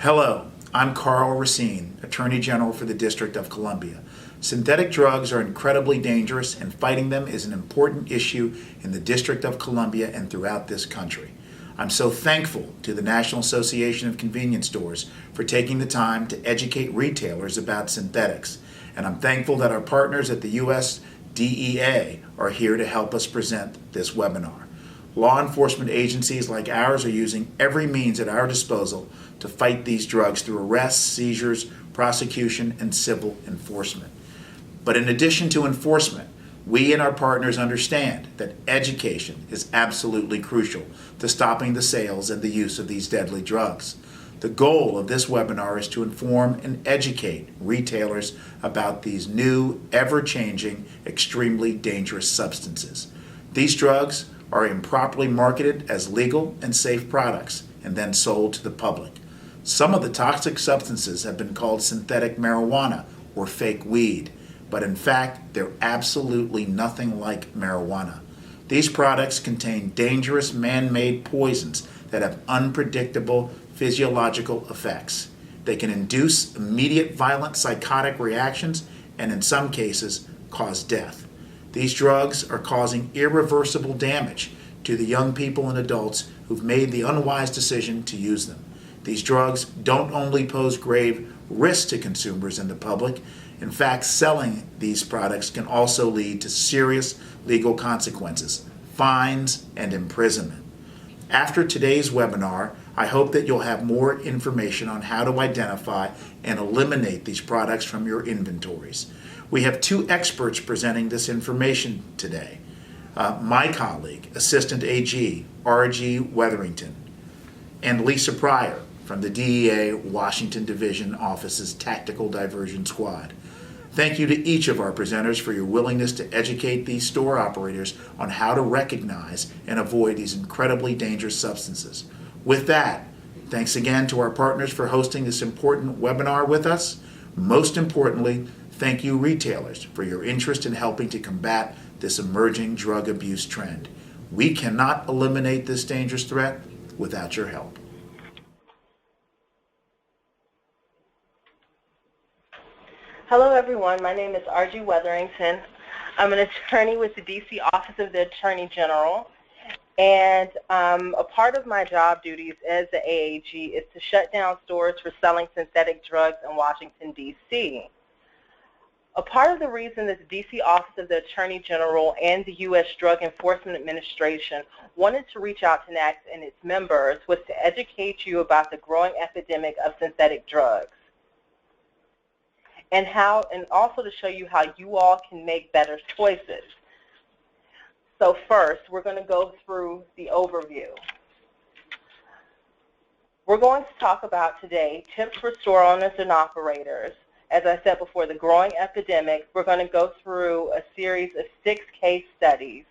Hello, I'm Carl Racine, Attorney General for the District of Columbia. Synthetic drugs are incredibly dangerous, and fighting them is an important issue in the District of Columbia and throughout this country. I'm so thankful to the National Association of Convenience Stores for taking the time to educate retailers about synthetics, and I'm thankful that our partners at the U.S. DEA are here to help us present this webinar. Law enforcement agencies like ours are using every means at our disposal to fight these drugs through arrests, seizures, prosecution, and civil enforcement. But in addition to enforcement, we and our partners understand that education is absolutely crucial to stopping the sales and the use of these deadly drugs. The goal of this webinar is to inform and educate retailers about these new, ever-changing, extremely dangerous substances. These drugs are improperly marketed as legal and safe products and then sold to the public. Some of the toxic substances have been called synthetic marijuana or fake weed, but in fact, they're absolutely nothing like marijuana. These products contain dangerous man-made poisons that have unpredictable physiological effects. They can induce immediate violent psychotic reactions and in some cases cause death. These drugs are causing irreversible damage to the young people and adults who've made the unwise decision to use them. These drugs don't only pose grave risks to consumers and the public. In fact, selling these products can also lead to serious legal consequences, fines, and imprisonment. After today's webinar, I hope that you'll have more information on how to identify and eliminate these products from your inventories. We have two experts presenting this information today. My colleague, Assistant AG, R.G. Wetherington, and Lisa Pryor from the DEA Washington Division Office's Tactical Diversion Squad. Thank you to each of our presenters for your willingness to educate these store operators on how to recognize and avoid these incredibly dangerous substances. With that, thanks again to our partners for hosting this important webinar with us. Most importantly, thank you retailers for your interest in helping to combat this emerging drug abuse trend. We cannot eliminate this dangerous threat without your help. Hello everyone, my name is R.G. Wetherington. I'm an attorney with the DC Office of the Attorney General, and a part of my job duties as the AAG is to shut down stores for selling synthetic drugs in Washington, D.C. A part of the reason that the DC Office of the Attorney General and the U.S. Drug Enforcement Administration wanted to reach out to NACS and its members was to educate you about the growing epidemic of synthetic drugs, and also to show you how you all can make better choices. So first, we're going to go through the overview. We're going to talk about today tips for store owners and operators. As I said before, the growing epidemic. We're going to go through a series of 6 case studies.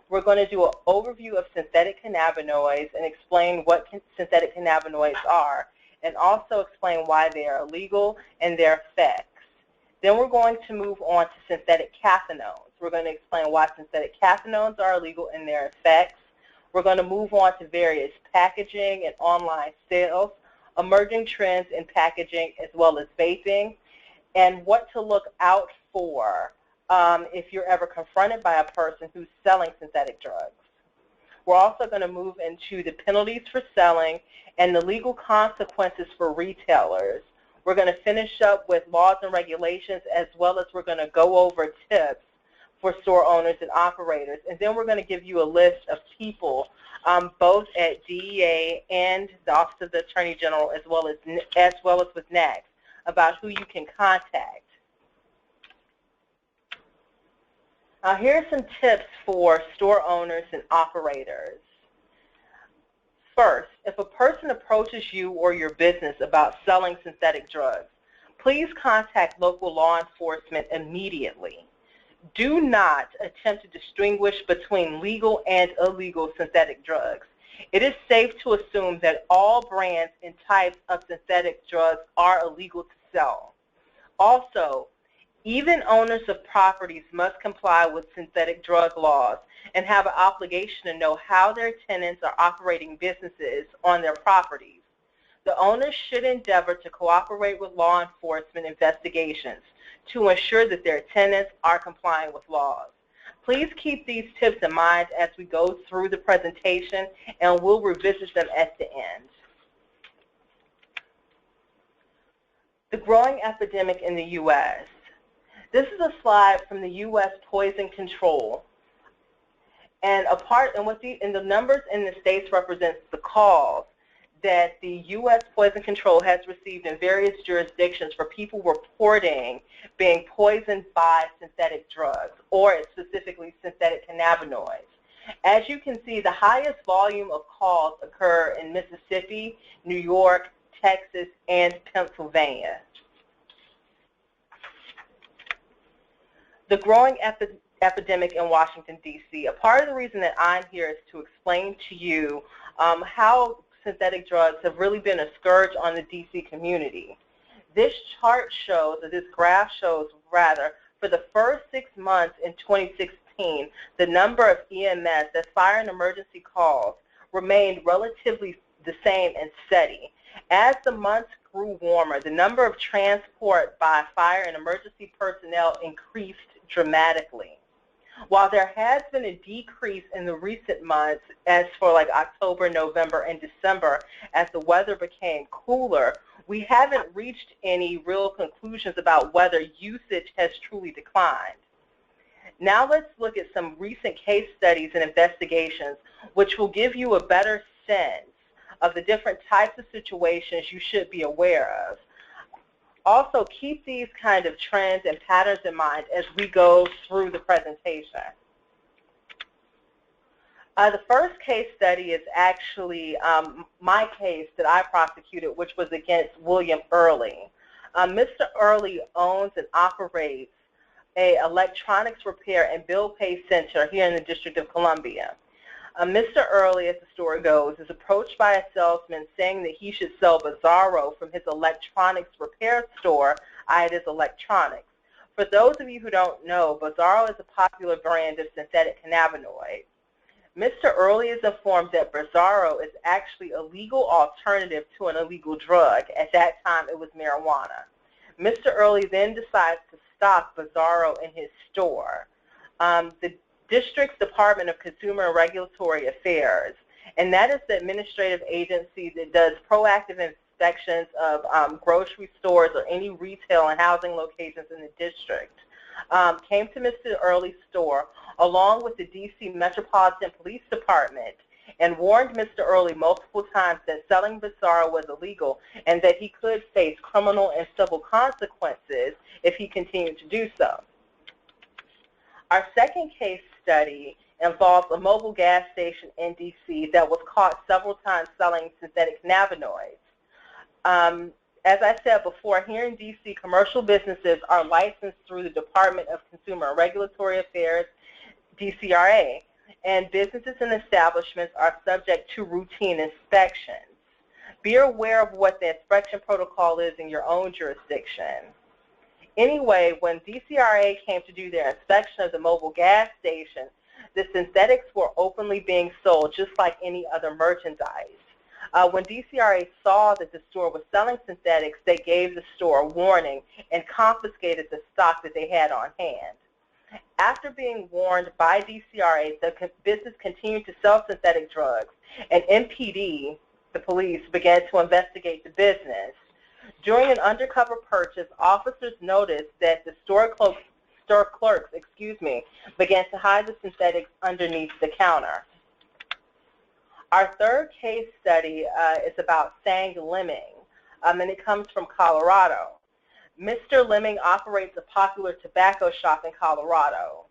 We're going to do an overview of synthetic cannabinoids and explain what synthetic cannabinoids are, and also explain why they are illegal and their effects. Then we're going to move on to synthetic cathinones. We're going to explain why synthetic cathinones are illegal and their effects. We're going to move on to various packaging and online sales, emerging trends in packaging as well as vaping, and what to look out for if you're ever confronted by a person who's selling synthetic drugs. We're also going to move into the penalties for selling and the legal consequences for retailers. We're going to finish up with laws and regulations, as well as we're going to go over tips for store owners and operators. And then we're going to give you a list of people, both at DEA and the Office of the Attorney General, as well as with NACS, about who you can contact. Now, here are some tips for store owners and operators. First, if a person approaches you or your business about selling synthetic drugs, please contact local law enforcement immediately. Do not attempt to distinguish between legal and illegal synthetic drugs. It is safe to assume that all brands and types of synthetic drugs are illegal to sell. Also, even owners of properties must comply with synthetic drug laws and have an obligation to know how their tenants are operating businesses on their properties. The owners should endeavor to cooperate with law enforcement investigations to ensure that their tenants are complying with laws. Please keep these tips in mind as we go through the presentation, and we'll revisit them at the end. The growing epidemic in the U.S. This is a slide from the U.S. Poison Control, and the numbers in the states represents the calls that the U.S. Poison Control has received in various jurisdictions for people reporting being poisoned by synthetic drugs, or specifically synthetic cannabinoids. As you can see, the highest volume of calls occur in Mississippi, New York, Texas, and Pennsylvania. The growing epidemic in Washington, D.C. A part of the reason that I'm here is to explain to you how synthetic drugs have really been a scourge on the D.C. community. This chart shows, or this graph shows rather, for the first 6 months in 2016, the number of EMS, that's fire and emergency calls, remained relatively the same and steady. As the months grew warmer, the number of transport by fire and emergency personnel increased dramatically. While there has been a decrease in the recent months, as for like October, November, and December, as the weather became cooler, we haven't reached any real conclusions about whether usage has truly declined. Now let's look at some recent case studies and investigations, which will give you a better sense of the different types of situations you should be aware of. Also, keep these kind of trends and patterns in mind as we go through the presentation. The first case study is actually my case that I prosecuted, which was against William Early. Mr. Early owns and operates an electronics repair and bill pay center here in the District of Columbia. Mr. Early, as the story goes, is approached by a salesman saying that he should sell Bizarro from his electronics repair store, Ida's Electronics. For those of you who don't know, Bizarro is a popular brand of synthetic cannabinoids. Mr. Early is informed that Bizarro is actually a legal alternative to an illegal drug. At that time, it was marijuana. Mr. Early then decides to stock Bizarro in his store. The District's Department of Consumer and Regulatory Affairs, and that is the administrative agency that does proactive inspections of grocery stores or any retail and housing locations in the district, came to Mr. Early's store along with the D.C. Metropolitan Police Department and warned Mr. Early multiple times that selling Bizarro was illegal and that he could face criminal and civil consequences if he continued to do so. Our second case study involves a mobile gas station in D.C. that was caught several times selling synthetic cannabinoids. As I said before, here in D.C., commercial businesses are licensed through the Department of Consumer and Regulatory Affairs, DCRA, and businesses and establishments are subject to routine inspections. Be aware of what the inspection protocol is in your own jurisdiction. Anyway, when DCRA came to do their inspection of the mobile gas station, the synthetics were openly being sold just like any other merchandise. When DCRA saw that the store was selling synthetics, they gave the store a warning and confiscated the stock that they had on hand. After being warned by DCRA, the business continued to sell synthetic drugs, and MPD, the police, began to investigate the business. During an undercover purchase, officers noticed that the store clerks began to hide the synthetics underneath the counter. Our third case study is about Sang Lemming, and it comes from Colorado. Mr. Lemming operates a popular tobacco shop in Colorado.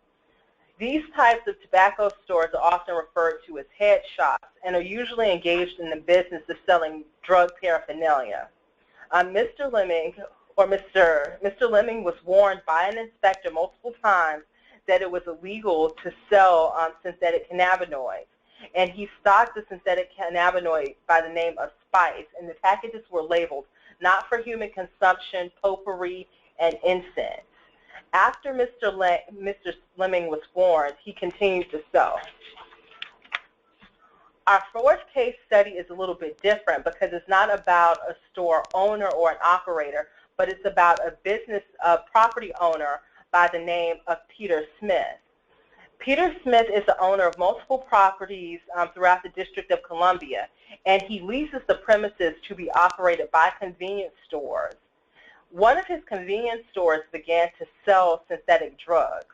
These types of tobacco stores are often referred to as head shops and are usually engaged in the business of selling drug paraphernalia. Mr. Lemming was warned by an inspector multiple times that it was illegal to sell synthetic cannabinoids, and he stocked the synthetic cannabinoid by the name of Spice, and the packages were labeled not for human consumption, potpourri, and incense. After Mr. Lemming was warned, he continued to sell. Our fourth case study is a little bit different because it's not about a store owner or an operator, but it's about a business property owner by the name of Peter Smith. Peter Smith is the owner of multiple properties throughout the District of Columbia, and he leases the premises to be operated by convenience stores. One of his convenience stores began to sell synthetic drugs.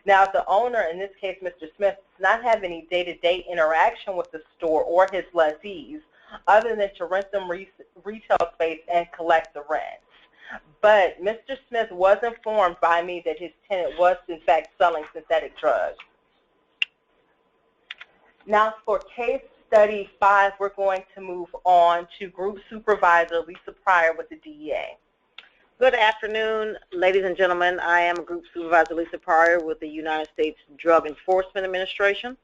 Now, the owner, in this case Mr. Smith, does not have any day-to-day interaction with the store or his lessees other than to rent them retail space and collect the rent. But Mr. Smith was informed by me that his tenant was, in fact, selling synthetic drugs. Now, for case study 5, we're going to move on to Group Supervisor Lisa Pryor with the DEA. Good afternoon, ladies and gentlemen. I am Group Supervisor Lisa Pryor with the United States Drug Enforcement Administration.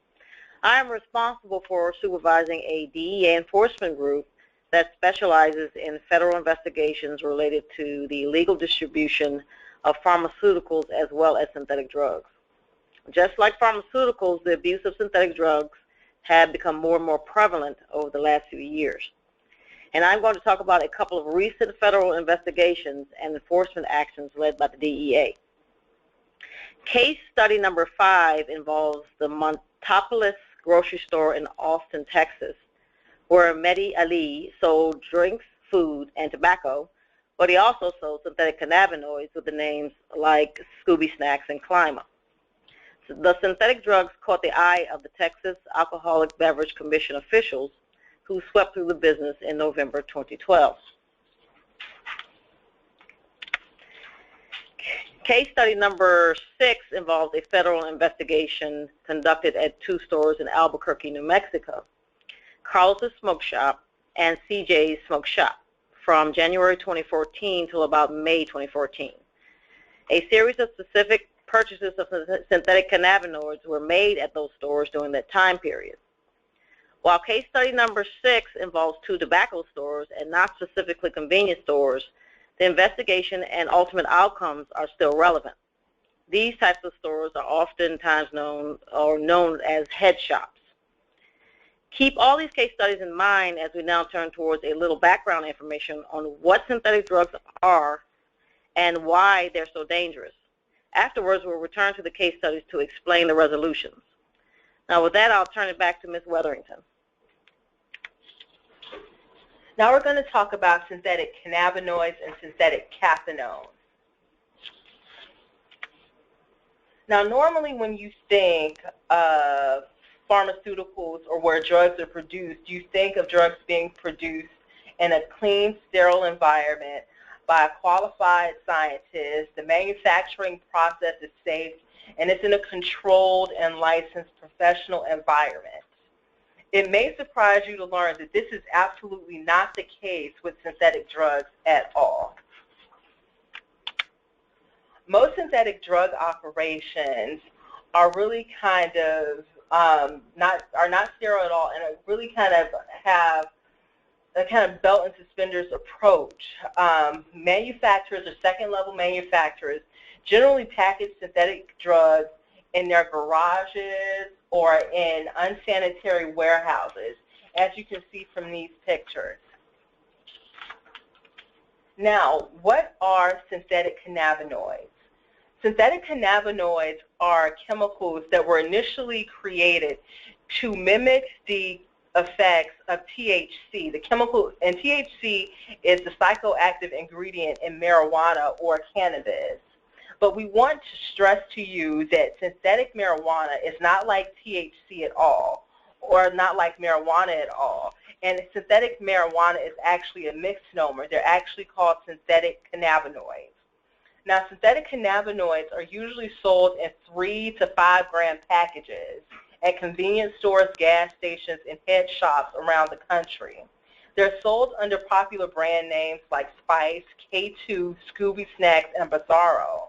I am responsible for supervising a DEA enforcement group that specializes in federal investigations related to the illegal distribution of pharmaceuticals as well as synthetic drugs. Just like pharmaceuticals, the abuse of synthetic drugs have become more and more prevalent over the last few years. And I'm going to talk about a couple of recent federal investigations and enforcement actions led by the DEA. Case study number 5 involves the Montopolis grocery store in Austin, Texas, where Mehdi Ali sold drinks, food, and tobacco, but he also sold synthetic cannabinoids with the names like Scooby Snacks and Clima. The synthetic drugs caught the eye of the Texas Alcoholic Beverage Commission officials who swept through the business in November 2012. Case study number 6 involves a federal investigation conducted at 2 stores in Albuquerque, New Mexico, Carlos's Smoke Shop and CJ's Smoke Shop, from January 2014 till about May 2014. A series of specific purchases of synthetic cannabinoids were made at those stores during that time period. While case study number 6 involves 2 tobacco stores and not specifically convenience stores, the investigation and ultimate outcomes are still relevant. These types of stores are oftentimes known as head shops. Keep all these case studies in mind as we now turn towards a little background information on what synthetic drugs are and why they're so dangerous. Afterwards, we'll return to the case studies to explain the resolutions. Now, with that, I'll turn it back to Ms. Wetherington. Now we're going to talk about synthetic cannabinoids and synthetic cathinones. Now, normally when you think of pharmaceuticals or where drugs are produced, you think of drugs being produced in a clean, sterile environment by a qualified scientist. The manufacturing process is safe, and it's in a controlled and licensed professional environment. It may surprise you to learn that this is absolutely not the case with synthetic drugs at all. Most synthetic drug operations are really kind of not sterile at all, and really kind of have a kind of belt and suspenders approach. Manufacturers or second-level manufacturers generally package synthetic drugs in their garages or in unsanitary warehouses, as you can see from these pictures. Now, what are synthetic cannabinoids? Synthetic cannabinoids are chemicals that were initially created to mimic the effects of THC. The chemical, and THC is the psychoactive ingredient in marijuana or cannabis. But we want to stress to you that synthetic marijuana is not like THC at all, or not like marijuana at all. And synthetic marijuana is actually a misnomer. They're actually called synthetic cannabinoids. Now, synthetic cannabinoids are usually sold in 3 to 5 gram packages at convenience stores, gas stations, and head shops around the country. They're sold under popular brand names like Spice, K2, Scooby Snacks, and Bizarro.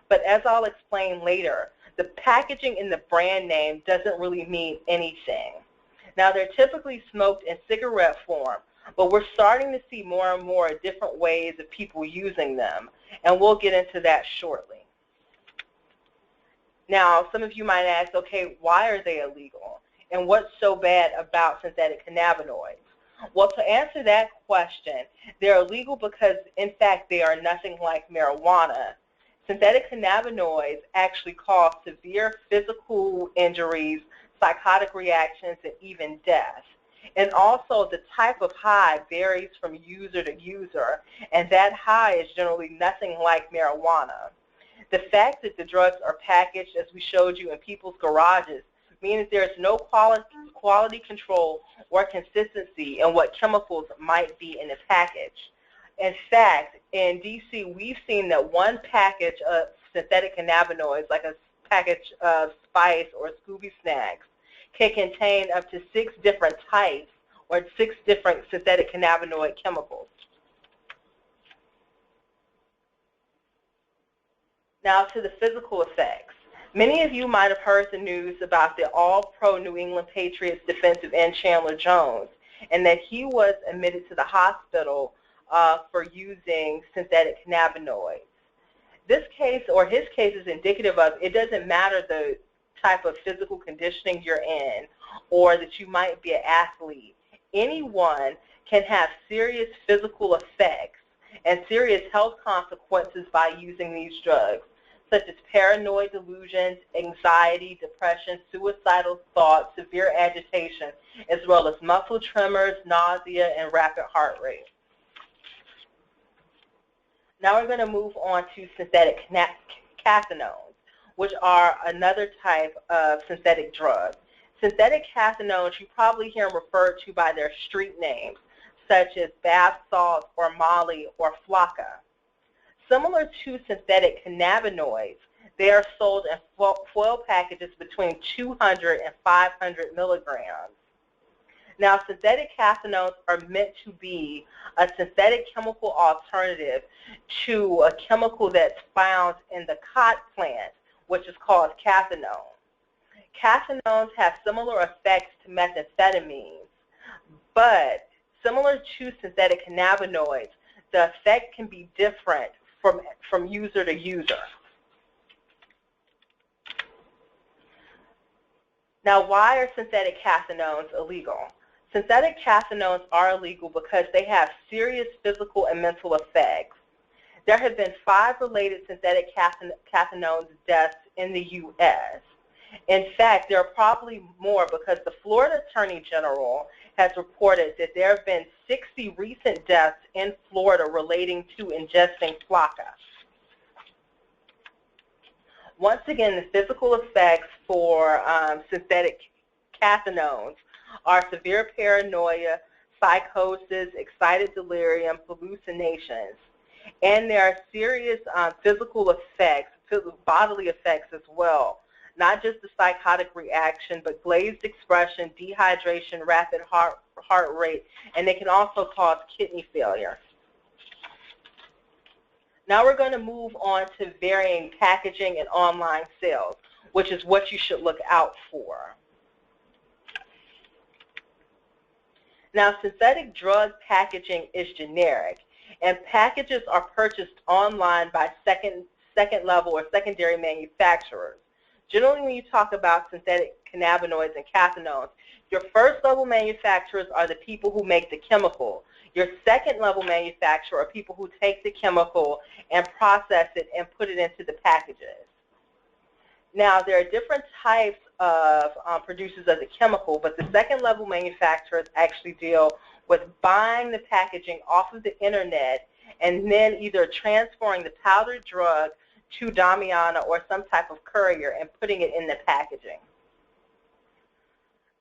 But as I'll explain later, the packaging in the brand name doesn't really mean anything. Now, they're typically smoked in cigarette form, but we're starting to see more and more different ways of people using them, and we'll get into that shortly. Now, some of you might ask, okay, why are they illegal? and what's so bad about synthetic cannabinoids? Well, to answer that question, they're illegal because, in fact, they are nothing like marijuana. Synthetic cannabinoids actually cause severe physical injuries, psychotic reactions, and even death. And also, the type of high varies from user to user, and that high is generally nothing like marijuana. The fact that the drugs are packaged, as we showed you, in people's garages means there's no quality control or consistency in what chemicals might be in the package. In fact, in DC, we've seen that one package of synthetic cannabinoids, like a package of Spice or Scooby Snacks, can contain up to 6 different types or 6 different synthetic cannabinoid chemicals. Now to the physical effects. Many of you might have heard the news about the all-pro New England Patriots defensive end Chandler Jones, and that he was admitted to the hospital for using synthetic cannabinoids. This case, or his case, is indicative of it doesn't matter the type of physical conditioning you're in or that you might be an athlete. Anyone can have serious physical effects and serious health consequences by using these drugs, such as paranoid delusions, anxiety, depression, suicidal thoughts, severe agitation, as well as muscle tremors, nausea, and rapid heart rate. Now we're going to move on to synthetic cathinones, which are another type of synthetic drug. Synthetic cathinones, you probably hear them referred to by their street names, such as bath salts or Molly or Flocka. Similar to synthetic cannabinoids, they are sold in foil packages between 200 and 500 milligrams. Now, synthetic cathinones are meant to be a synthetic chemical alternative to a chemical that's found in the cod plant, which is called cathinone. Cathinones have similar effects to methamphetamines, but similar to synthetic cannabinoids, the effect can be different from user to user. Now, why are synthetic cathinones illegal? Synthetic cathinones are illegal because they have serious physical and mental effects. There have been 5 related synthetic cathinones deaths in the U.S. In fact, there are probably more because the Florida Attorney General has reported that there have been 60 recent deaths in Florida relating to ingesting Flocka. Once again, the physical effects for synthetic cathinones are severe paranoia, psychosis, excited delirium, hallucinations. And there are serious physical effects, bodily effects as well. Not just the psychotic reaction, but glazed expression, dehydration, rapid heart rate, and they can also cause kidney failure. Now we're going to move on to varying packaging and online sales, which is what you should look out for. Now, synthetic drug packaging is generic, and packages are purchased online by second level or secondary manufacturers. Generally, when you talk about synthetic cannabinoids and cathinones, your first level manufacturers are the people who make the chemical. Your second level manufacturer are people who take the chemical and process it and put it into the packages. Now, there are different types of producers of the chemical, but the second level manufacturers actually deal with buying the packaging off of the internet and then either transferring the powdered drug to Damiana or some type of courier and putting it in the packaging.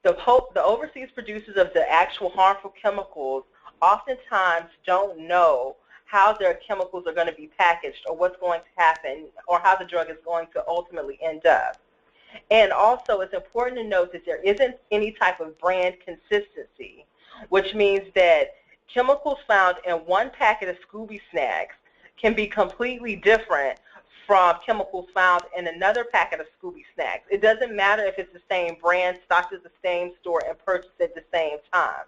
The overseas producers of the actual harmful chemicals oftentimes don't know how their chemicals are going to be packaged or what's going to happen or how the drug is going to ultimately end up. And also, it's important to note that there isn't any type of brand consistency, which means that chemicals found in one packet of Scooby Snacks can be completely different from chemicals found in another packet of Scooby Snacks. It doesn't matter if it's the same brand, stocked at the same store, and purchased at the same time.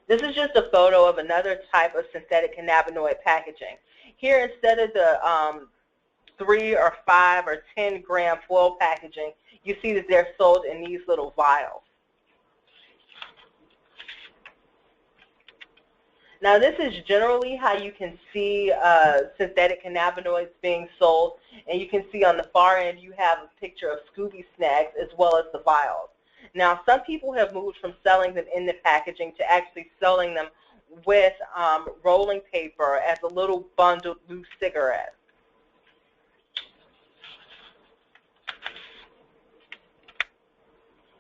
This is just a photo of another type of synthetic cannabinoid packaging. Here, instead of the 3 or 5 or 10 gram foil packaging, you see that they're sold in these little vials. Now, this is generally how you can see synthetic cannabinoids being sold, and you can see on the far end you have a picture of Scooby Snacks as well as the vials. Now, some people have moved from selling them in the packaging to actually selling them with rolling paper as a little bundled loose cigarette.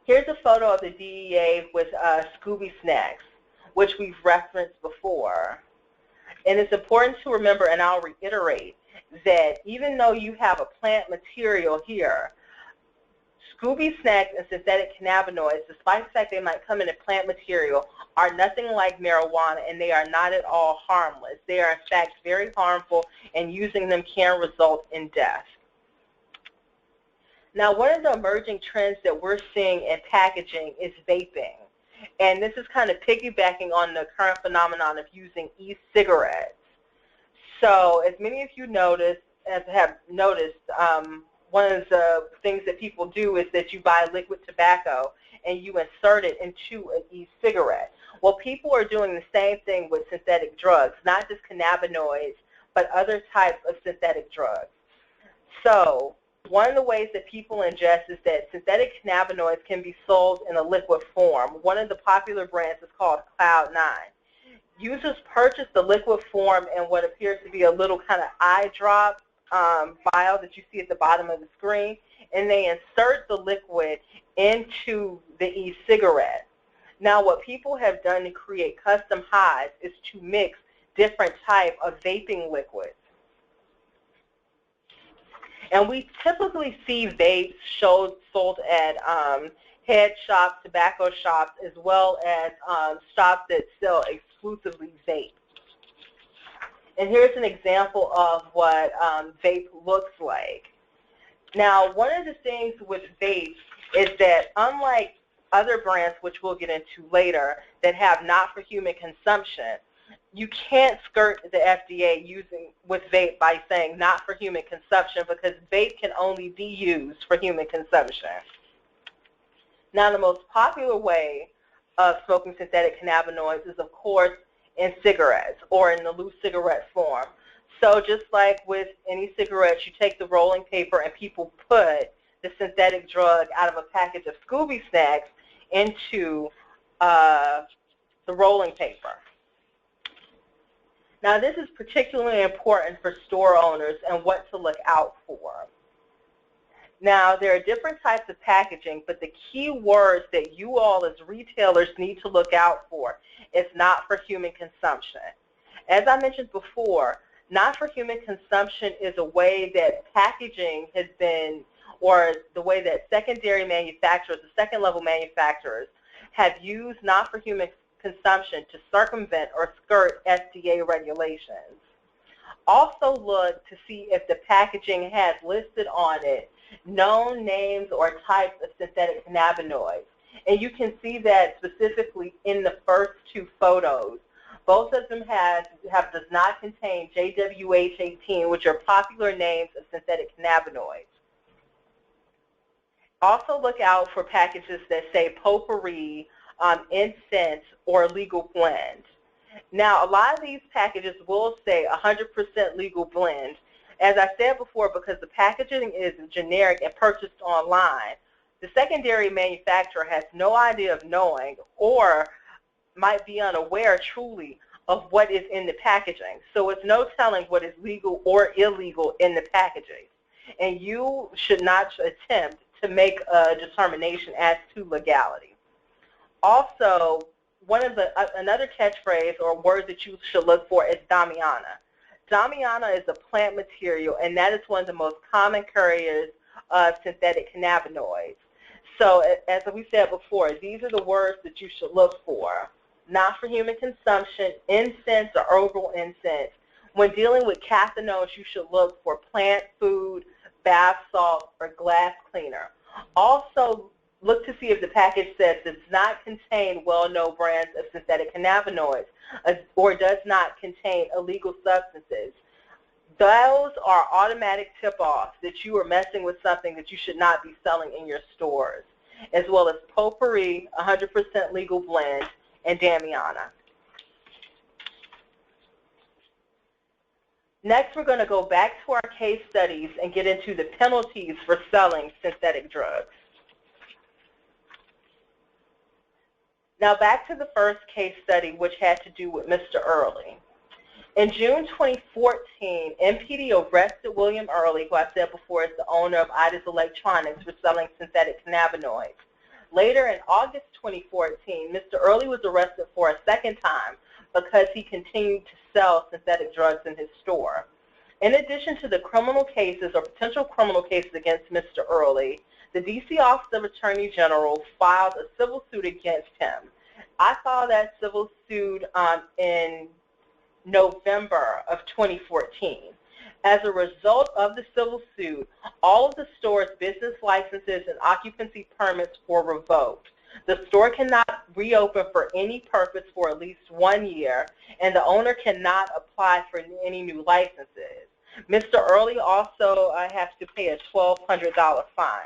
Here's a photo of the DEA with Scooby Snacks, which we've referenced before. And it's important to remember, and I'll reiterate, that even though you have a plant material here, Scooby Snacks and synthetic cannabinoids, despite the fact they might come in a plant material, are nothing like marijuana, and they are not at all harmless. They are, in fact, very harmful, and using them can result in death. Now, one of the emerging trends that we're seeing in packaging is vaping. And this is kind of piggybacking on the current phenomenon of using e-cigarettes. So as many of you have noticed, one of the things that people do is that you buy liquid tobacco and you insert it into an e-cigarette. Well, people are doing the same thing with synthetic drugs, not just cannabinoids, but other types of synthetic drugs. So one of the ways that people ingest is that synthetic cannabinoids can be sold in a liquid form. One of the popular brands is called Cloud9. Users purchase the liquid form in what appears to be a little kind of eye drop vial that you see at the bottom of the screen, and they insert the liquid into the e-cigarette. Now, what people have done to create custom highs is to mix different types of vaping liquids. And we typically see vapes sold at head shops, tobacco shops, as well as shops that sell exclusively vape. And here's an example of what vape looks like. Now, one of the things with vapes is that unlike other brands, which we'll get into later, that have not for human consumption, you can't skirt the FDA with vape by saying not for human consumption, because vape can only be used for human consumption. Now, the most popular way of smoking synthetic cannabinoids is, of course, in cigarettes or in the loose cigarette form. So just like with any cigarettes, you take the rolling paper and people put the synthetic drug out of a package of Scooby Snacks into the rolling paper. Now, this is particularly important for store owners and what to look out for. Now, there are different types of packaging, but the key words that you all as retailers need to look out for is not for human consumption. As I mentioned before, not for human consumption is a way that packaging has been, or the way that secondary manufacturers, the second-level manufacturers, have used not for human consumption to circumvent or skirt FDA regulations. Also look to see if the packaging has listed on it known names or types of synthetic cannabinoids. And you can see that specifically in the first two photos. Both of them does not contain JWH18, which are popular names of synthetic cannabinoids. Also look out for packages that say potpourri, incense, or legal blend. Now, a lot of these packages will say 100% legal blend. As I said before, because the packaging is generic and purchased online, the secondary manufacturer has no idea of knowing, or might be unaware truly of what is in the packaging. So it's no telling what is legal or illegal in the packaging. And you should not attempt to make a determination as to legality. Also, another catchphrase or word that you should look for is Damiana. Damiana is a plant material, and that is one of the most common carriers of synthetic cannabinoids. So as we said before, these are the words that you should look for. Not for human consumption, incense or herbal incense. When dealing with Cathinones, you should look for plant food, bath salt, or glass cleaner. Also, look to see if the package says does not contain well-known brands of synthetic cannabinoids or does not contain illegal substances. Those are automatic tip-offs that you are messing with something that you should not be selling in your stores, as well as Potpourri, 100% legal blend, and Damiana. Next, we're going to go back to our case studies and get into the penalties for selling synthetic drugs. Now back to the first case study, which had to do with Mr. Early. In June 2014, MPD arrested William Early, who I said before is the owner of Idas Electronics, for selling synthetic cannabinoids. Later in August 2014, Mr. Early was arrested for a second time because he continued to sell synthetic drugs in his store. In addition to the criminal cases or potential criminal cases against Mr. Early, the D.C. Office of Attorney General filed a civil suit against him. I filed that civil suit in November of 2014. As a result of the civil suit, all of the store's business licenses and occupancy permits were revoked. The store cannot reopen for any purpose for at least 1 year, and the owner cannot apply for any new licenses. Mr. Early also has to pay a $1,200 fine.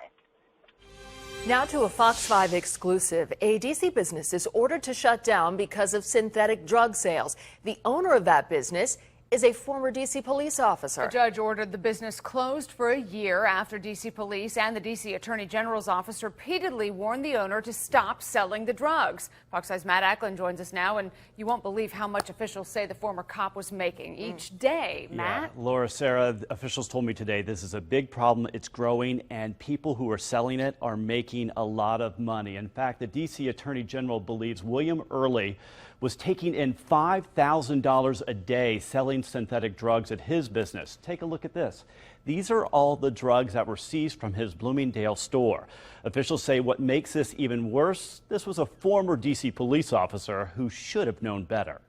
Now to a Fox 5 exclusive. A D.C. business is ordered to shut down because of synthetic drug sales. The owner of that business is a former D.C. police officer. The judge ordered the business closed for a year after D.C. police and the D.C. Attorney General's office repeatedly warned the owner to stop selling the drugs. Fox 5's Matt Acklin joins us now, and you won't believe how much officials say the former cop was making each day. Matt? Yeah, Laura, Sarah, officials told me today this is a big problem. It's growing, and people who are selling it are making a lot of money. In fact, the D.C. Attorney General believes William Early was taking in $5,000 a day selling synthetic drugs at his business. Take a look at this. These are all the drugs that were seized from his Bloomingdale store. Officials say what makes this even worse, this was a former D.C. police officer who should have known better.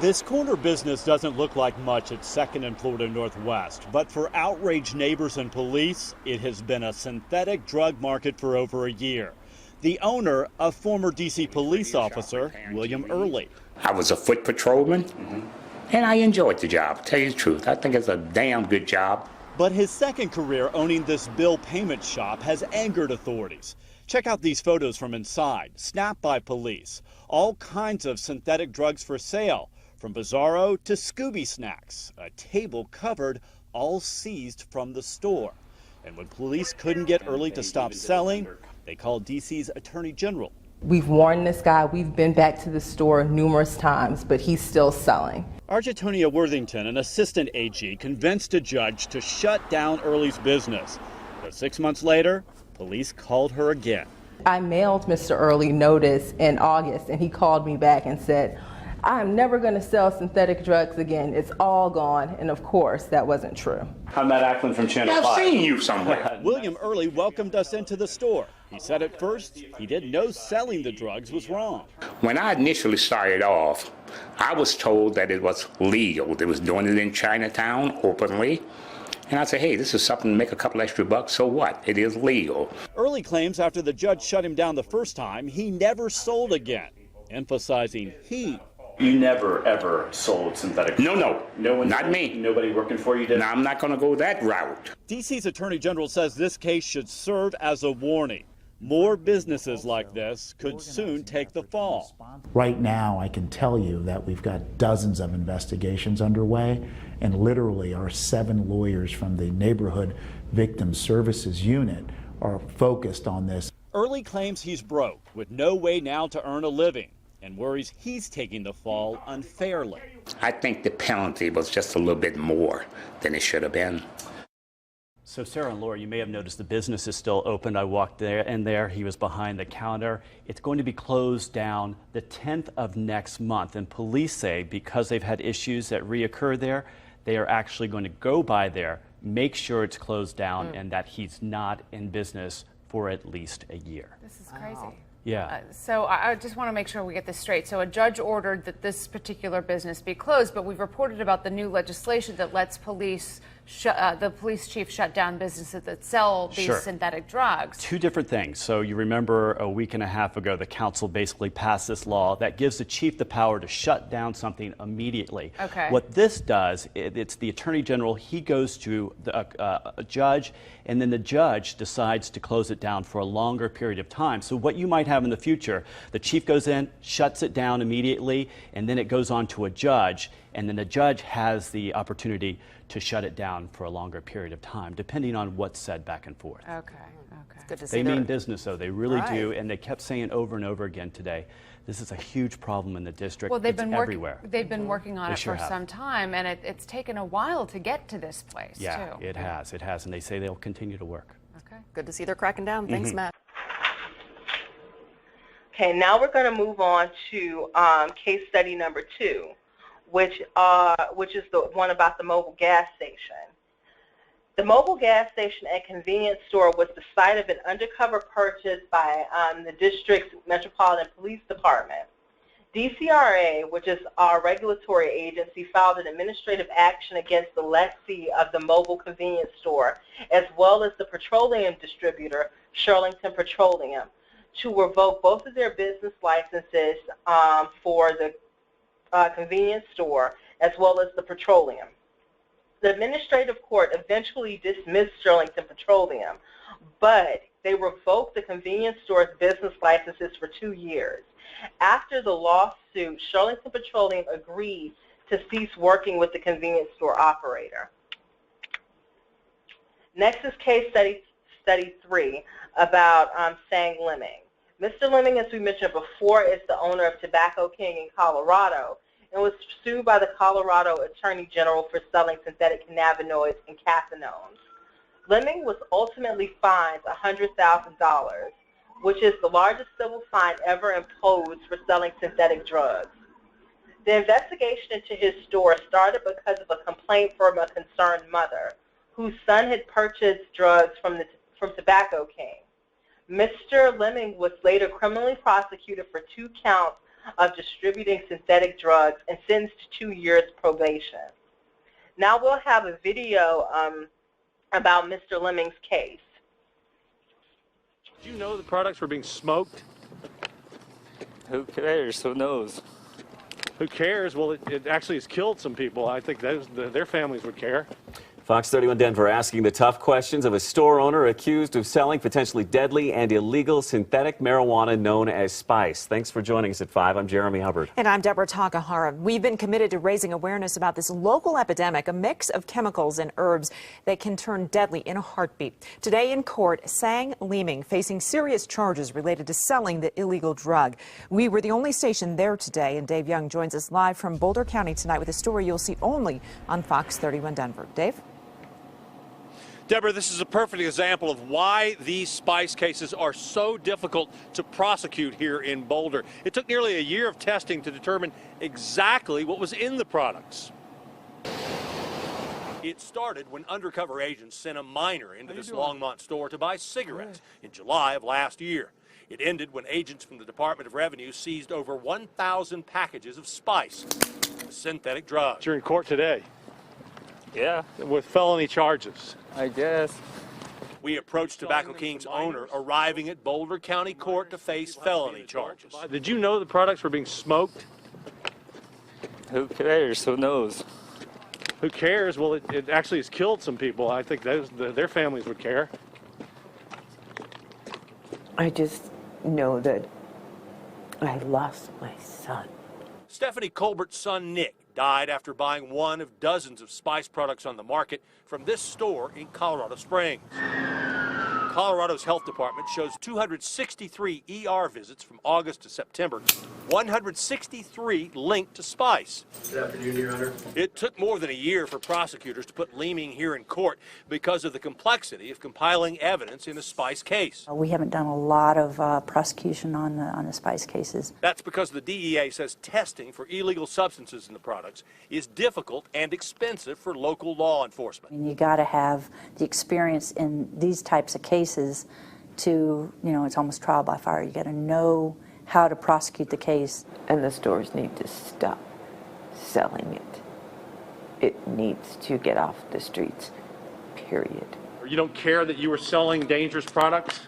This corner business doesn't look like much at 2nd and Florida Northwest, but for outraged neighbors and police, it has been a synthetic drug market for over a year. The owner, a former D.C. police officer, William Early. I was a foot patrolman, and I enjoyed the job, to tell you the truth. I think it's a damn good job. But his second career owning this bill payment shop has angered authorities. Check out these photos from inside, snapped by police. All kinds of synthetic drugs for sale, from Bizarro to Scooby Snacks. A table covered, all seized from the store. And when police couldn't get Early to stop selling, they called D.C.'s Attorney General. We've warned this guy. We've been back to the store numerous times, but he's still selling. Argetonia Worthington, an assistant AG, convinced a judge to shut down Early's business. But 6 months later, police called her again. I mailed Mr. Early notice in August, and he called me back and said, I'm never going to sell synthetic drugs again. It's all gone. And of course, that wasn't true. I'm Matt Acklin from Channel 5. I've seen you somewhere. William Early welcomed us into the store. He said at first he didn't know selling the drugs was wrong. When I initially started off, I was told that it was legal. They was doing it in Chinatown openly. And I said, hey, this is something to make a couple extra bucks, so what? It is legal. Early claims after the judge shut him down the first time, he never sold again, emphasizing he. You never, ever sold synthetic drugs? No one, not me. Nobody working for you did? Now, I'm not going to go that route. D.C.'s Attorney General says this case should serve as a warning. More businesses like this could soon take the fall. Right now, I can tell you that we've got dozens of investigations underway, and literally our 7 lawyers from the Neighborhood Victim Services Unit are focused on this. Early claims he's broke, with no way now to earn a living, and worries he's taking the fall unfairly. I think the penalty was just a little bit more than it should have been. So Sarah and Laura, you may have noticed the business is still open. I walked there, and there he was behind the counter. It's going to be closed down the 10th of next month, and police say because they've had issues that reoccur there, they are actually going to go by there, make sure it's closed down, and that he's not in business for at least a year. This is crazy. Yeah. So I just want to make sure we get this straight. So a judge ordered that this particular business be closed, but we've reported about the new legislation that lets police the police chief shut down businesses that sell these Sure. synthetic drugs. Two different things. So you remember a week and a half ago, the council basically passed this law that gives the chief the power to shut down something immediately. Okay. What this does, it's the attorney general. He goes to a judge, and then the judge decides to close it down for a longer period of time. So what you might have in the future, the chief goes in, shuts it down immediately, and then it goes on to a judge, and then the judge has the opportunity to shut it down for a longer period of time, depending on what's said back and forth. Okay. Good to see They their- mean business, though. They really Right. do, and they kept saying over and over again today, this is a huge problem in the district. Well, they've It's been everywhere. They've been working on They it sure for have. some time, and it's taken a while to get to this place, Yeah, too. it has, and they say they'll continue to work. Okay. Good to see they're cracking down. Thanks, Matt. Okay, now we're going to move on to case study number 2, which is the one about the mobile gas station. The mobile gas station and convenience store was the site of an undercover purchase by the district's Metropolitan Police Department. DCRA, which is our regulatory agency, filed an administrative action against the lessee of the mobile convenience store, as well as the petroleum distributor, Shirlington Petroleum, to revoke both of their business licenses for the convenience store as well as the petroleum. The administrative court eventually dismissed Shirlington Petroleum, but they revoked the convenience store's business licenses for 2 years. After the lawsuit, Shirlington Petroleum agreed to cease working with the convenience store operator. Next is case study 3 about Sang Leming. Mr. Leming, as we mentioned before, is the owner of Tobacco King in Colorado and was sued by the Colorado Attorney General for selling synthetic cannabinoids and cathinones. Leming was ultimately fined $100,000, which is the largest civil fine ever imposed for selling synthetic drugs. The investigation into his store started because of a complaint from a concerned mother whose son had purchased drugs from Tobacco King. Mr. Leming was later criminally prosecuted for 2 counts of distributing synthetic drugs and sentenced to 2 years probation. Now we'll have a video about Mr. Leming's case. Did you know the products were being smoked? Who cares? Who knows? Who cares? Well, it actually has killed some people. I think their families would care. Fox 31 Denver asking the tough questions of a store owner accused of selling potentially deadly and illegal synthetic marijuana known as spice. Thanks for joining us at 5. I'm Jeremy Hubbard. And I'm Deborah Takahara. We've been committed to raising awareness about this local epidemic, a mix of chemicals and herbs that can turn deadly in a heartbeat. Today in court, Sang Leming facing serious charges related to selling the illegal drug. We were the only station there today, and Dave Young joins us live from Boulder County tonight with a story you'll see only on Fox 31 Denver. Dave? Deborah, this is a perfect example of why these spice cases are so difficult to prosecute here in Boulder. It took nearly a year of testing to determine exactly what was in the products. It started when undercover agents sent a minor into this Longmont store to buy cigarettes in July of last year. It ended when agents from the Department of Revenue seized over 1,000 packages of spice, a synthetic drug. You're in court today. Yeah, With felony charges. I guess. We approached Tobacco King's owner, arriving at Boulder County Court to face felony charges. Did you know the products were being smoked? Who cares? Who knows? Who cares? Well, it actually has killed some people. I think their families would care. I just know that I lost my son. Stephanie Colbert's son, Nick, died after buying one of dozens of spice products on the market from this store in Colorado Springs. Colorado's health department shows 263 ER visits from August to September, 163 linked to spice. Good afternoon, Your Honor. It took more than a year for prosecutors to put Leming here in court because of the complexity of compiling evidence in a spice case. We haven't done a lot of prosecution on the spice cases. That's because the DEA says testing for illegal substances in the products is difficult and expensive for local law enforcement. And you got to have the experience in these types of cases to, it's almost trial by fire. You got to know how to prosecute the case. And the stores need to stop selling it. It needs to get off the streets. period. You don't care that you were selling dangerous products?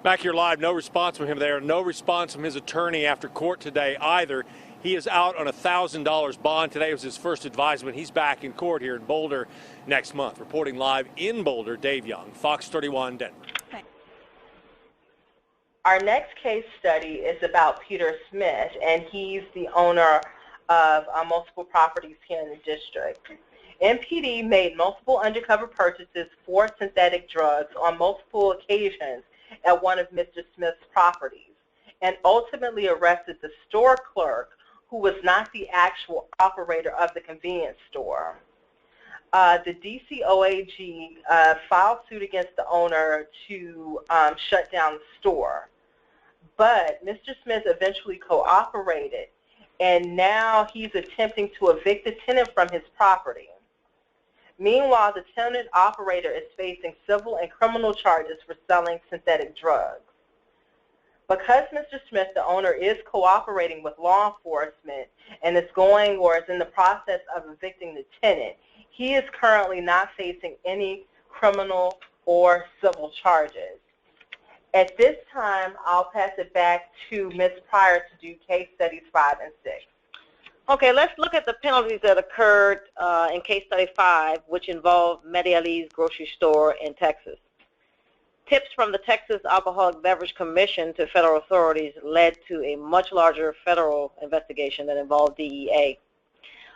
Back here live, no response from him there. No response from his attorney after court today either. He is out on a $1,000 bond. Today was his first advisement. He's back in court here in Boulder next month. Reporting live in Boulder, Dave Young, Fox 31 Denver. Our next case study is about Peter Smith, and he's the owner of multiple properties here in the district. MPD made multiple undercover purchases for synthetic drugs on multiple occasions at one of Mr. Smith's properties, and ultimately arrested the store clerk, who was not the actual operator of the convenience store. The DC OAG filed suit against the owner to shut down the store. But Mr. Smith eventually cooperated, and now he's attempting to evict the tenant from his property. Meanwhile, the tenant operator is facing civil and criminal charges for selling synthetic drugs. Because Mr. Smith, the owner, is cooperating with law enforcement and is in the process of evicting the tenant, he is currently not facing any criminal or civil charges. At this time, I'll pass it back to Ms. Pryor to do case studies 5 and 6. Okay, let's look at the penalties that occurred in case study 5, which involved Mediali's grocery store in Texas. Tips from the Texas Alcoholic Beverage Commission to federal authorities led to a much larger federal investigation that involved DEA.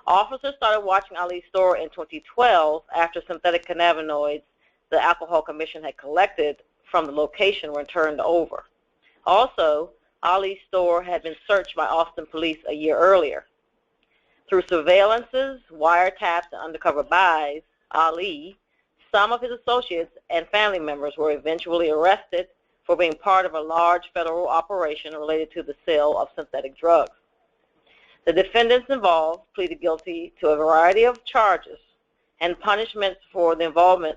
Officers started watching Ali's store in 2012 after synthetic cannabinoids the Alcohol Commission had collected from the location were turned over. Also, Ali's store had been searched by Austin police a year earlier. Through surveillances, wiretaps, and undercover buys, Ali, some of his associates, and family members were eventually arrested for being part of a large federal operation related to the sale of synthetic drugs. The defendants involved pleaded guilty to a variety of charges, and punishments for the involvement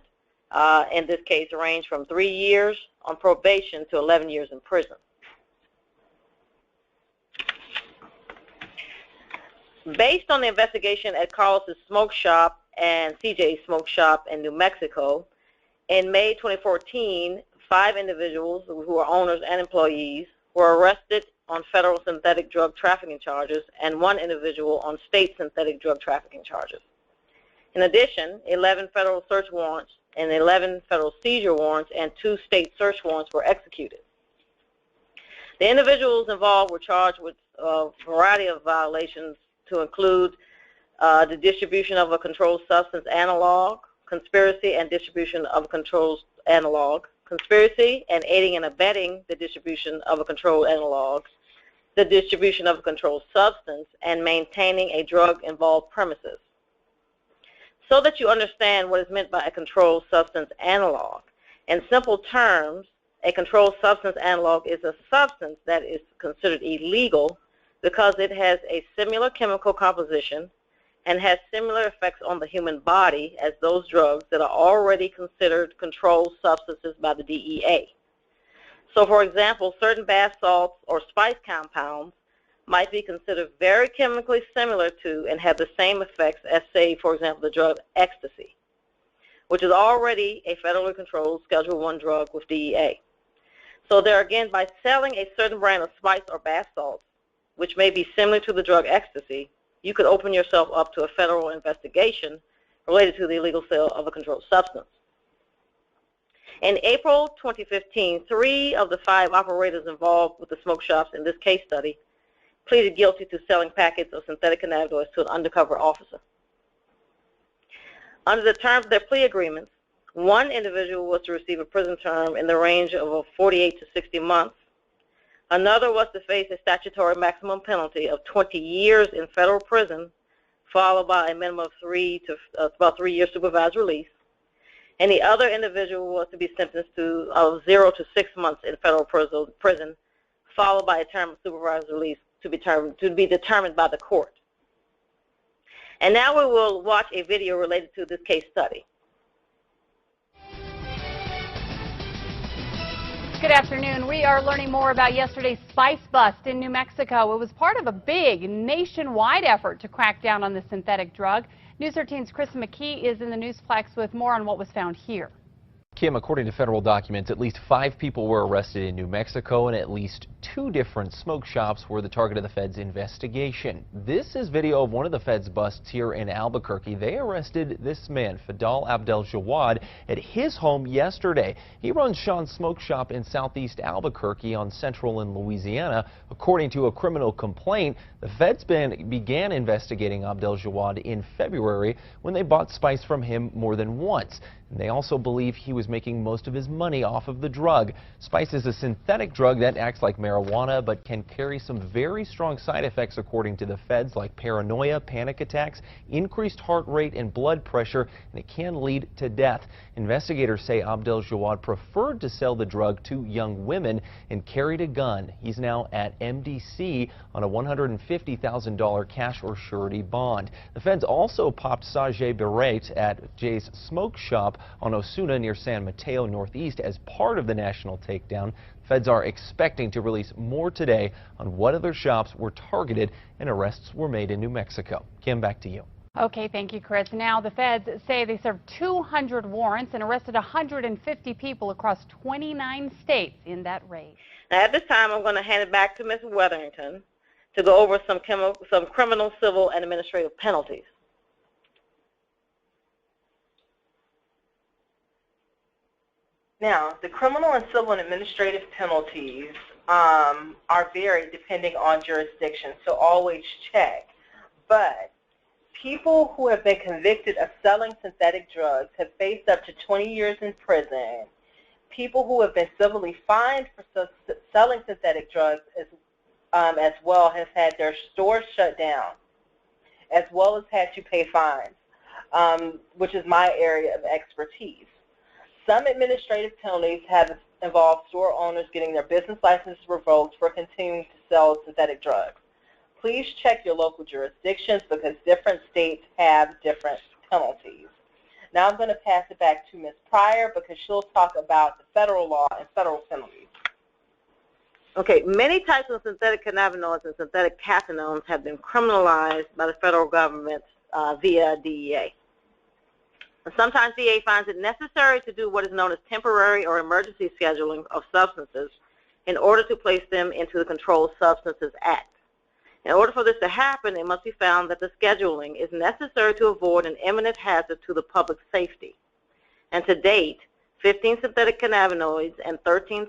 in this case range from 3 years on probation to 11 years in prison. Based on the investigation at Carlos's Smoke Shop and CJ's Smoke Shop in New Mexico, in May 2014, 5 individuals who are owners and employees were arrested on federal synthetic drug trafficking charges and 1 individual on state synthetic drug trafficking charges. In addition, 11 federal search warrants and 11 federal seizure warrants and 2 state search warrants were executed. The individuals involved were charged with a variety of violations to include the distribution of a controlled substance analog, conspiracy and distribution of a controlled analog, conspiracy and aiding and abetting the distribution of a controlled analog, the distribution of a controlled substance, and maintaining a drug-involved premises. So that you understand what is meant by a controlled substance analog, in simple terms, a controlled substance analog is a substance that is considered illegal because it has a similar chemical composition and has similar effects on the human body as those drugs that are already considered controlled substances by the DEA. So, for example, certain bath salts or spice compounds might be considered very chemically similar to and have the same effects as, say, for example, the drug ecstasy, which is already a federally controlled Schedule I drug with DEA. So there again, by selling a certain brand of spice or bath salts, which may be similar to the drug ecstasy, you could open yourself up to a federal investigation related to the illegal sale of a controlled substance. In April 2015, 3 of the 5 operators involved with the smoke shops in this case study pleaded guilty to selling packets of synthetic cannabinoids to an undercover officer. Under the terms of their plea agreements, 1 individual was to receive a prison term in the range of 48 to 60 months. Another was to face a statutory maximum penalty of 20 years in federal prison, followed by a minimum of 3 years supervised release. And the other individual was to be sentenced to 0 to 6 months in federal prison, followed by a term of supervised release to be determined by the court. And now we will watch a video related to this case study. Good afternoon. We are learning more about yesterday's spice bust in New Mexico. It was part of a big nationwide effort to crack down on the synthetic drug. News 13's Chris McKee is in the Newsplex with more on what was found here. Kim, according to federal documents, at least 5 people were arrested in New Mexico, and at least 2 different smoke shops were the target of the feds' investigation. This is video of one of the feds' busts here in Albuquerque. They arrested this man, Fadal Abdel-Jawad, at his home yesterday. He runs Sean's Smoke Shop in southeast Albuquerque on Central in Louisiana. According to a criminal complaint, the feds began investigating Abdel-Jawad in February when they bought spice from him more than once. And they also believe he was making most of his money off of the drug. Spice is a synthetic drug that acts like marijuana but can carry some very strong side effects according to the feds, like paranoia, panic attacks, increased heart rate and blood pressure, and it can lead to death. Investigators say Abdel-Jawad preferred to sell the drug to young women and carried a gun. He's now at MDC on a $150,000 cash or surety bond. The feds also popped Sajay Beret at Jay's Smoke Shop on Osuna near San Mateo Northeast as part of the national takedown. Feds are expecting to release more today on what other shops were targeted and arrests were made in New Mexico. Kim, back to you. Okay, thank you, Chris. Now the feds say they served 200 warrants and arrested 150 people across 29 states in that raid. Now, at this time, I'm going to hand it back to Ms. Weatherington to go over some criminal, civil, and administrative penalties. Now, the criminal and civil and administrative penalties are varied depending on jurisdiction, so always check. But people who have been convicted of selling synthetic drugs have faced up to 20 years in prison. People who have been civilly fined for selling synthetic drugs as well have had their stores shut down, as well as had to pay fines, which is my area of expertise. Some administrative penalties have involved store owners getting their business licenses revoked for continuing to sell synthetic drugs. Please check your local jurisdictions because different states have different penalties. Now I'm going to pass it back to Ms. Pryor because she'll talk about the federal law and federal penalties. Okay, many types of synthetic cannabinoids and synthetic cathinones have been criminalized by the federal government via DEA. Sometimes DEA finds it necessary to do what is known as temporary or emergency scheduling of substances in order to place them into the Controlled Substances Act. In order for this to happen, it must be found that the scheduling is necessary to avoid an imminent hazard to the public safety. And to date, 15 synthetic cannabinoids and 13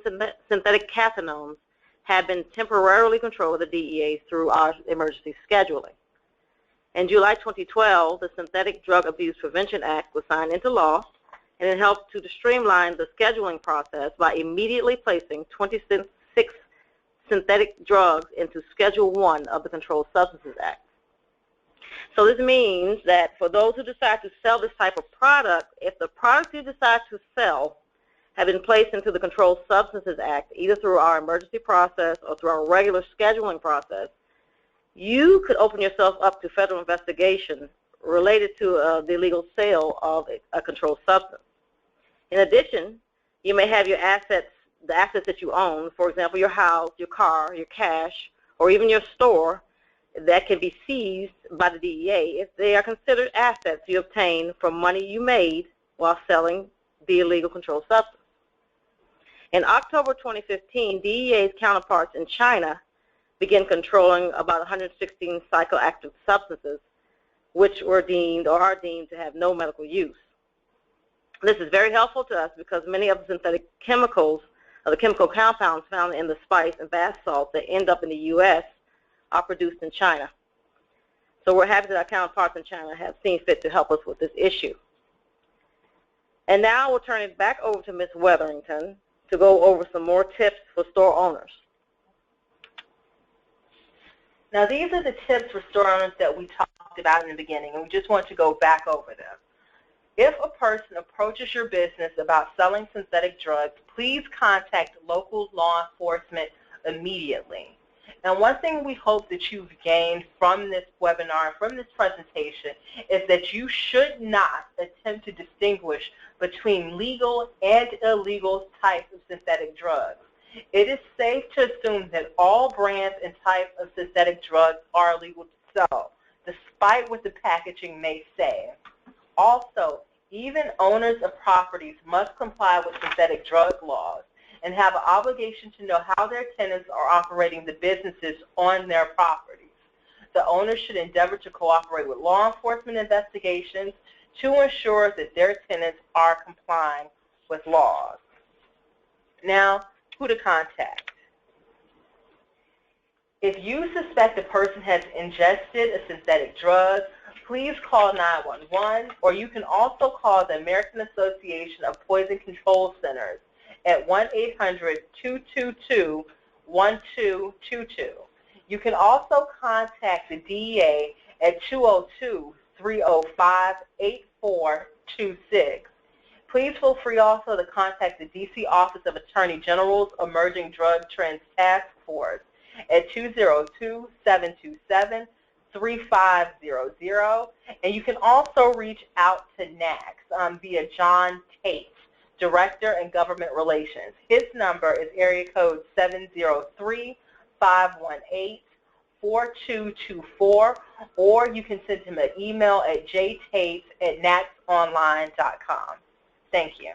synthetic cathinones have been temporarily controlled by the DEA through our emergency scheduling. In July 2012, the Synthetic Drug Abuse Prevention Act was signed into law, and it helped to streamline the scheduling process by immediately placing 26 synthetic drugs into Schedule I of the Controlled Substances Act. So this means that for those who decide to sell this type of product, if the product you decide to sell have been placed into the Controlled Substances Act, either through our emergency process or through our regular scheduling process, you could open yourself up to federal investigation related to the illegal sale of a controlled substance. In addition, you may have your assets, the assets that you own, for example, your house, your car, your cash, or even your store, that can be seized by the DEA if they are considered assets you obtained from money you made while selling the illegal controlled substance. In October 2015, DEA's counterparts in China began controlling about 116 psychoactive substances, which were deemed or are deemed to have no medical use. This is very helpful to us because many of the synthetic chemicals, or the chemical compounds found in the spice and bath salt that end up in the U.S. are produced in China. So we're happy that our counterparts in China have seen fit to help us with this issue. And now we'll turn it back over to Ms. Weatherington to go over some more tips for store owners. Now these are the tips for store owners that we talked about in the beginning, and we just want to go back over them. If a person approaches your business about selling synthetic drugs, please contact local law enforcement immediately. And one thing we hope that you've gained from this webinar, from this presentation, is that you should not attempt attempt to distinguish between legal and illegal types of synthetic drugs. It is safe to assume that all brands and types of synthetic drugs are illegal to sell, despite what the packaging may say. Also, even owners of properties must comply with synthetic drug laws and have an obligation to know how their tenants are operating the businesses on their properties. The owners should endeavor to cooperate with law enforcement investigations to ensure that their tenants are complying with laws. Now, who to contact? If you suspect a person has ingested a synthetic drug, please call 911, or you can also call the American Association of Poison Control Centers at 1-800-222-1222. You can also contact the DEA at 202-305-8426. Please feel free also to contact the D.C. Office of Attorney General's Emerging Drug Trends Task Force at 202-727-3500. And you can also reach out to NACS via John Tate, Director in Government Relations. His number is area code 703-518-4224, or you can send him an email at jtate@nacsonline.com. Thank you.